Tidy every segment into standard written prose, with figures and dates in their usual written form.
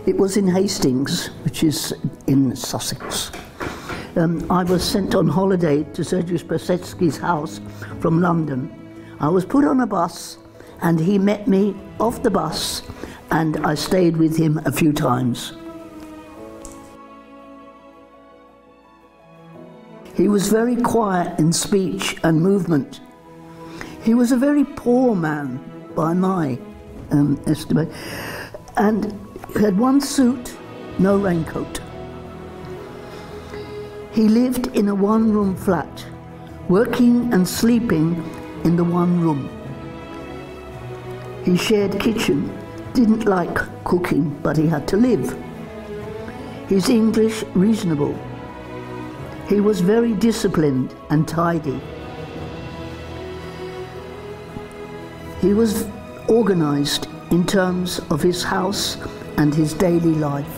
It was in Hastings, which is in Sussex. I was sent on holiday to Sergius Piasecki's house from London. I was put on a bus and he met me off the bus and I stayed with him a few times. He was very quiet in speech and movement. He was a very poor man by my estimate, and he had one suit, no raincoat. He lived in a one-room flat, working and sleeping in the one room. He shared kitchen, didn't like cooking, but he had to live. His English reasonable. He was very disciplined and tidy. He was organized in terms of his house and his daily life.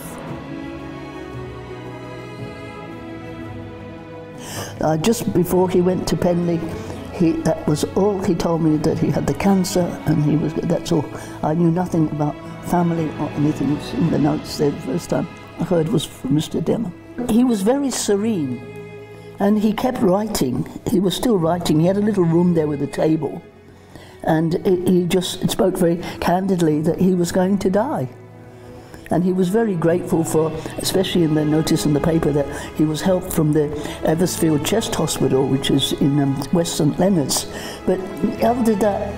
Just before he went to Penley, that was all he told me, that he had the cancer, and that's all. I knew nothing about family or anything. It was in the notes there. The first time I heard was from Mr. Demmer. He was very serene, and he kept writing. He was still writing. He had a little room there with a table, and he just spoke very candidly that he was going to die. And he was very grateful for, especially in the notice in the paper, that he was helped from the Eversfield Chest Hospital, which is in West St Leonard's. But other than that,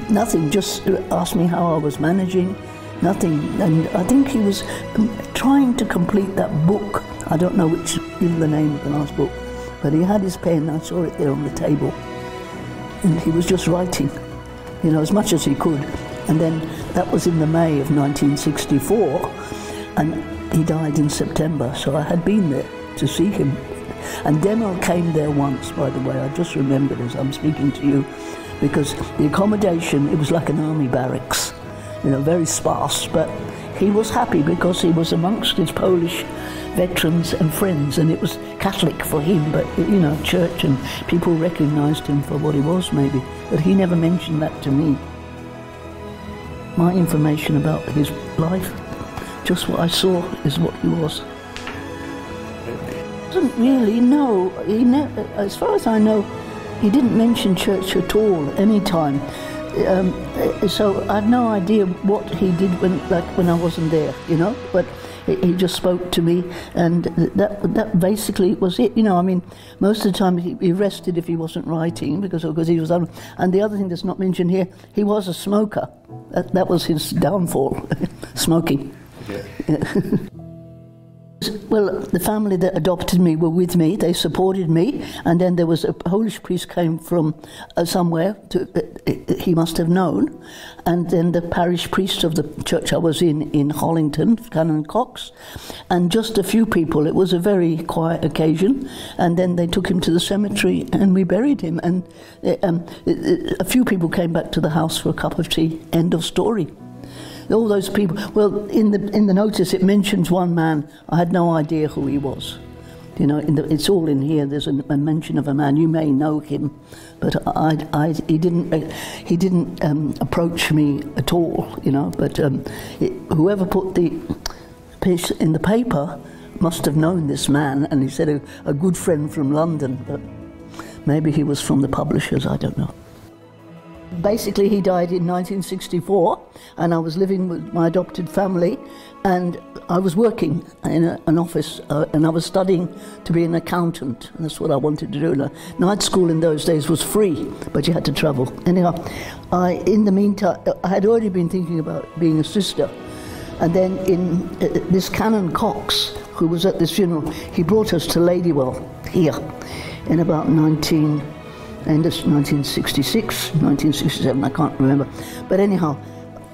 nothing, just asked me how I was managing, nothing. And I think he was trying to complete that book. I don't know which is the name of the last book, but he had his pen, I saw it there on the table. And he was just writing, you know, as much as he could. And then that was in the May of 1964, and he died in September, so I had been there to see him. And Demel came there once, by the way. I just remembered as I'm speaking to you, because the accommodation, it was like an army barracks, you know, very sparse, but he was happy because he was amongst his Polish veterans and friends, and it was Catholic for him, but, you know, church, and people recognized him for what he was, maybe, but he never mentioned that to me. My information about his life, just what I saw, is what he was. Doesn't really know. He never, as far as I know, he didn't mention church at all any time. So I have no idea what he did when I wasn't there, you know. But he just spoke to me, and that basically was it. You know, I mean, most of the time he'd be arrested if he wasn't writing because he was on. And the other thing that's not mentioned here, he was a smoker. That was his downfall, smoking. Yeah. Well, the family that adopted me were with me. They supported me, and then there was a Polish priest came from somewhere. He must have known, and then the parish priest of the church I was in Hollington, Canon Cox, and just a few people. It was a very quiet occasion, and then they took him to the cemetery, and we buried him. And a few people came back to the house for a cup of tea. End of story. All those people. Well, in the notice it mentions one man. I had no idea who he was. You know, it's all in here. There's a mention of a man. You may know him, but he didn't approach me at all. You know, but whoever put the piece in the paper must have known this man, and he said a good friend from London, but maybe he was from the publishers. I don't know. Basically, he died in 1964, and I was living with my adopted family, and I was working in an office, and I was studying to be an accountant, and that's what I wanted to do. Night school in those days was free, but you had to travel. Anyhow, in the meantime, I had already been thinking about being a sister, and then in this Canon Cox, who was at this funeral, he brought us to Ladywell here in about end of 1966, 1967, I can't remember. But anyhow,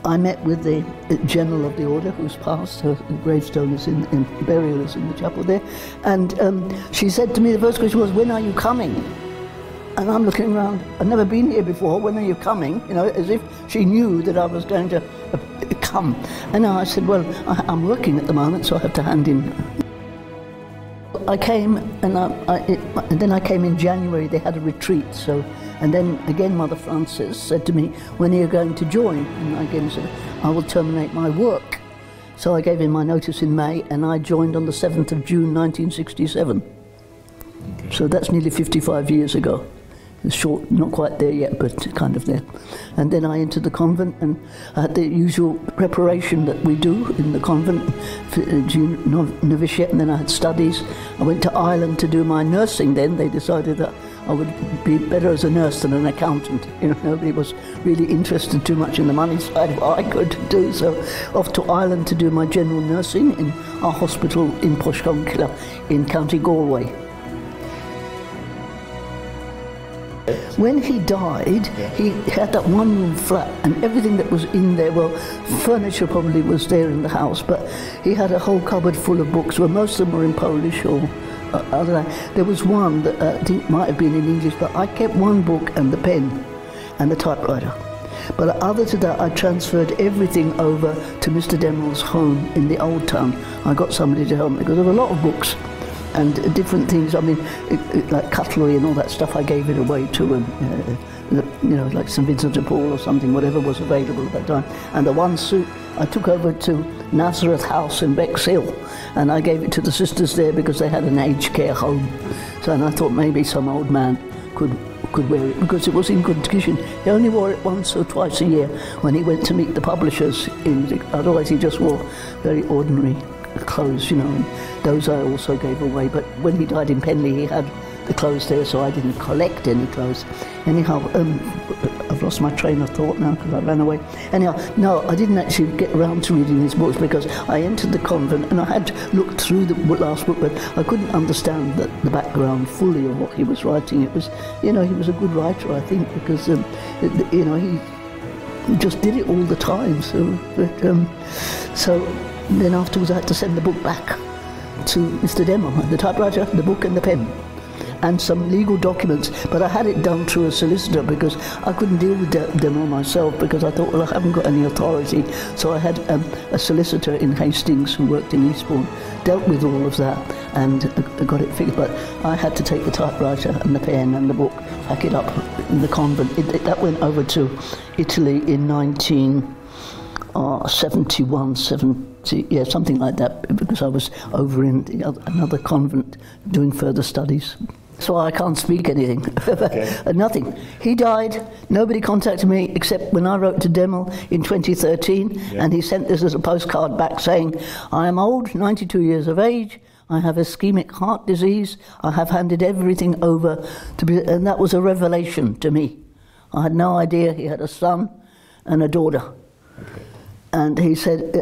I met with the General of the Order, who's passed. Her gravestone is in burial is in the chapel there. And she said to me, the first question was, when are you coming? And I'm looking around, I've never been here before, when are you coming? You know, as if she knew that I was going to come. And I said, well, I'm working at the moment, so I have to hand in. I came, and then I came in January. They had a retreat, and then again Mother Frances said to me, when are you going to join? And I again said, I will terminate my work. So I gave him my notice in May, and I joined on the 7th of June 1967. Okay. So that's nearly 55 years ago. It's short, not quite there yet, but kind of there. And then I entered the convent, and I had the usual preparation that we do in the convent, novitiate, and then I had studies. I went to Ireland to do my nursing then. They decided that I would be better as a nurse than an accountant. You know, nobody was really interested too much in the money side of what I could do. So off to Ireland to do my general nursing in our hospital in Poshconkilla in County Galway. When he died, he had that one-room flat, and everything that was in there, well, furniture probably was there in the house, but he had a whole cupboard full of books, where most of them were in Polish or other. There was one that I think might have been in English, but I kept one book and the pen and the typewriter. But other to that, I transferred everything over to Mr. Demel's home in the Old Town. I got somebody to help me, because there were a lot of books and different things. I mean, like cutlery and all that stuff, I gave it away to him. You know, like St. Vincent de Paul or something, whatever was available at that time. And the one suit I took over to Nazareth House in Bexhill, and I gave it to the sisters there because they had an aged care home. So, and I thought maybe some old man could wear it, because it was in good condition. He only wore it once or twice a year when he went to meet the publishers. Otherwise, he just wore very ordinary clothes, you know, and those I also gave away. But when he died in Penley, he had the clothes there, so I didn't collect any clothes. Anyhow, I've lost my train of thought now because I ran away. Anyhow, no, I didn't actually get around to reading his books, because I entered the convent and I had looked through the last book, but I couldn't understand the background fully of what he was writing. It was, you know, he was a good writer, I think, because, you know, he just did it all the time. So then afterwards I had to send the book back to Mr. Demel, the typewriter, the book and the pen, and some legal documents, but I had it done through a solicitor because I couldn't deal with Demel myself, because I thought, well, I haven't got any authority. So I had a solicitor in Hastings who worked in Eastbourne, dealt with all of that and got it figured. But I had to take the typewriter and the pen and the book, pack it up in the convent. That went over to Italy in 1971, 70, yeah, something like that, because I was over in another convent doing further studies. So I can't speak anything, nothing. He died, nobody contacted me except when I wrote to Demel in 2013, and he sent this as a postcard back saying, I am old, 92 years of age, I have ischemic heart disease, I have handed everything over to be, and that was a revelation to me. I had no idea he had a son and a daughter. Okay. And he said,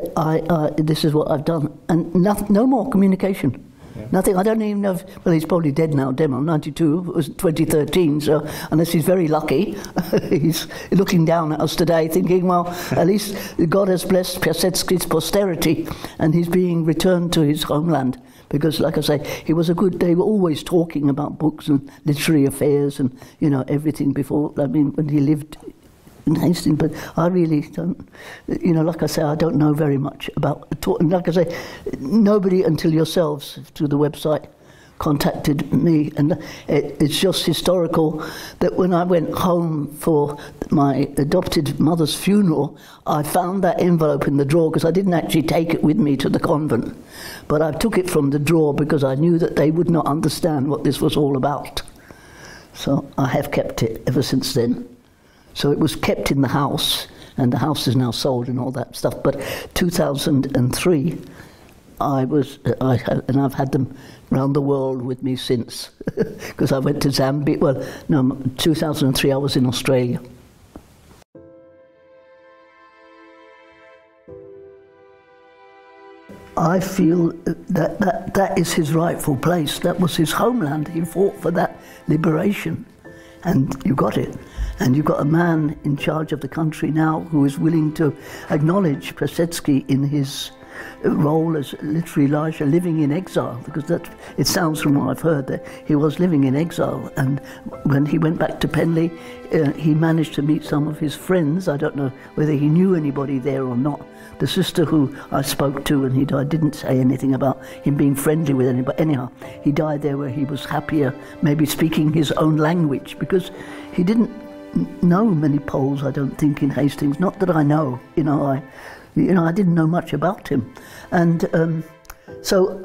this is what I've done. And no more communication. Yeah. Nothing. I don't even know if, well, he's probably dead now, Demel, 92, it was 2013, so unless he's very lucky, he's looking down at us today thinking, well, at least God has blessed Piasecki's posterity and he's being returned to his homeland. Because, like I say, he was they were always talking about books and literary affairs and, you know, everything before, I mean, when he lived in Hastings, but I really don't, you know, like I say, I don't know very much about, like I say, nobody until yourselves through the website contacted me, and it's just historical that when I went home for my adopted mother's funeral, I found that envelope in the drawer, because I didn't actually take it with me to the convent, but I took it from the drawer because I knew that they would not understand what this was all about. So I have kept it ever since then. So it was kept in the house, and the house is now sold and all that stuff. But 2003, and I've had them around the world with me since, because I went to Zambia. Well, no, 2003 I was in Australia. I feel that is his rightful place. That was his homeland. He fought for that liberation, and you got it. And you've got a man in charge of the country now who is willing to acknowledge Piasecki in his role as literary Elijah, living in exile, because it sounds from what I've heard that he was living in exile. And when he went back to Penley, he managed to meet some of his friends. I don't know whether he knew anybody there or not. The sister who I spoke to and he died didn't say anything about him being friendly with anybody. Anyhow, he died there where he was happier, maybe speaking his own language, because he didn't know many Poles, I don't think, in Hastings. Not that I know, you know. You know, I didn't know much about him. And so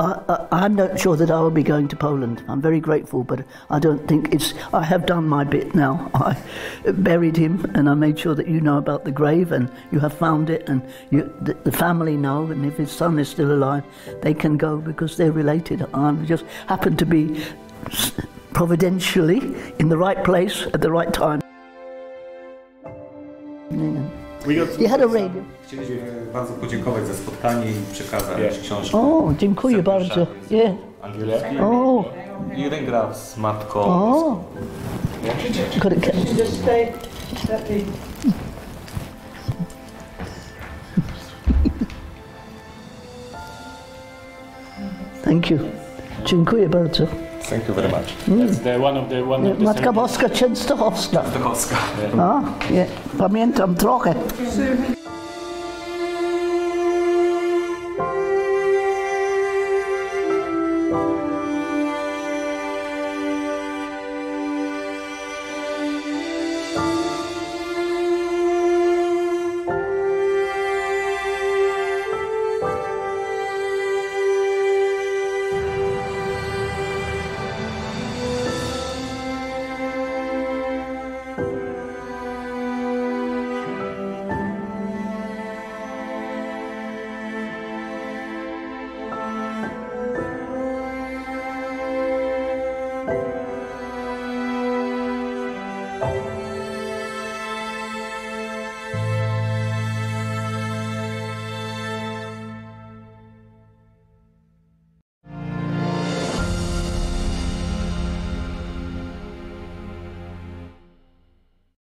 I'm not sure that I will be going to Poland. I'm very grateful, but I don't think I have done my bit now. I buried him, and I made sure that you know about the grave, and you have found it, and the family know, and if his son is still alive, they can go because they're related. I just happened to be providentially in the right place at the right time. You had a radio. Chcieliśmy bardzo podziękować za spotkanie i przekazać książkę. O, dziękuję bardzo. Yeah. Angielski. O. I Ringraf z matką. O. Got it. Just stay. Thank you. Dziękuję bardzo. Thank you very much. That's one of the Matka Boska Częstochowska. Stochowska. A, nie, pamiętam trochę.